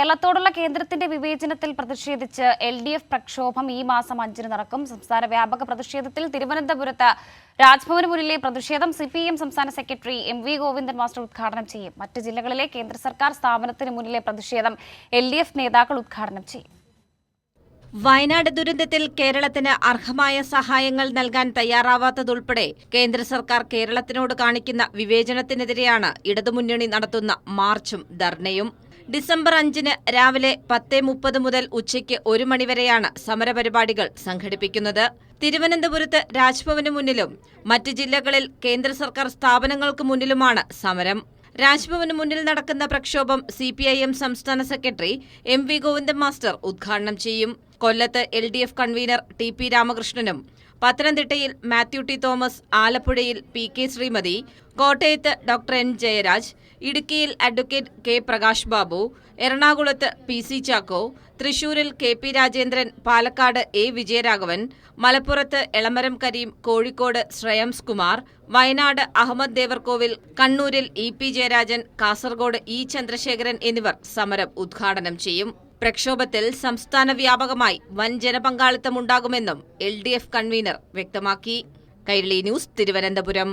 കേരളത്തോടുള്ള കേന്ദ്രത്തിന്റെ വിവേചനത്തിൽ പ്രതിഷേധിച്ച് LDF പ്രക്ഷോഭം ഈ മാസം 5-ന് നടക്കും. സംസ്ഥാന വ്യാപക പ്രതിഷേധത്തിൽ തിരുവനന്തപുരത്ത് രാജ്ഭവന് മുന്നിലെ പ്രതിഷേധം CPM സംസ്ഥാന സെക്രട്ടറി MV ഗോവിന്ദൻ മാസ്റ്റർ ഉദ്ഘാടനം ചെയ്യും. മറ്റ് ജില്ലകളിലെ കേന്ദ്ര സർക്കാർ സ്ഥാപനത്തിന് മുന്നിലെ പ്രതിഷേധം LDF നേതാക്കൾ ഉദ്ഘാടനം ചെയ്യും. വയനാട് ദുരന്തത്തിൽ കേരളത്തിന് അർഹമായ സഹായങ്ങൾ നൽകാൻ തയ്യാറാവാത്തതുൾപ്പെടെ കേന്ദ്ര സർക്കാർ കേരളത്തിനോട് കാണിക്കുന്ന വിവേചനത്തിനെതിരെയാണ് ഇടതുമുന്നണി നടത്തുന്ന മാർച്ചും ധർണയും. ഡിസംബർ 5-ന് രാവിലെ 10:30 മുതൽ ഉച്ചയ്ക്ക് 1 മണിവരെയാണ് സമരപരിപാടികൾ സംഘടിപ്പിക്കുന്നത്. തിരുവനന്തപുരത്ത് രാജ്ഭവന് മുന്നിലും മറ്റ് ജില്ലകളിൽ കേന്ദ്ര സർക്കാർ സ്ഥാപനങ്ങൾക്ക് മുന്നിലുമാണ് സമരം. രാജ്ഭവന് മുന്നിൽ നടക്കുന്ന പ്രക്ഷോഭം CPIM സംസ്ഥാന സെക്രട്ടറി MV ഗോവിന്ദൻ മാസ്റ്റർ ഉദ്ഘാടനം ചെയ്യും. കൊല്ലത്ത് LDF കൺവീനർ TP രാമകൃഷ്ണനും, പത്തനംതിട്ടയിൽ മാത്യു ടി തോമസ്, ആലപ്പുഴയിൽ PK ശ്രീമതി, കോട്ടയത്ത് ഡോക്ടർ N ജയരാജ്, ഇടുക്കിയിൽ അഡ്വക്കേറ്റ് K പ്രകാശ് ബാബു, എറണാകുളത്ത് PC ചാക്കോ, തൃശൂരിൽ KP രാജേന്ദ്രൻ, പാലക്കാട് A വിജയരാഘവൻ, മലപ്പുറത്ത് എളമരം കരീം, കോഴിക്കോട് ശ്രേയംസ് കുമാർ, വയനാട് അഹമ്മദ് ദേവർകോവിൽ, കണ്ണൂരിൽ EP ജയരാജൻ, കാസർഗോഡ് E ചന്ദ്രശേഖരൻ എന്നിവർ സമരം ഉദ്ഘാടനം ചെയ്യും. പ്രക്ഷോഭത്തിൽ സംസ്ഥാന വ്യാപകമായി വൻ ജനപങ്കാളിത്തമുണ്ടാകുമെന്നും LDF കൺവീനർ വ്യക്തമാക്കി. കൈരളി ന്യൂസ്, തിരുവനന്തപുരം.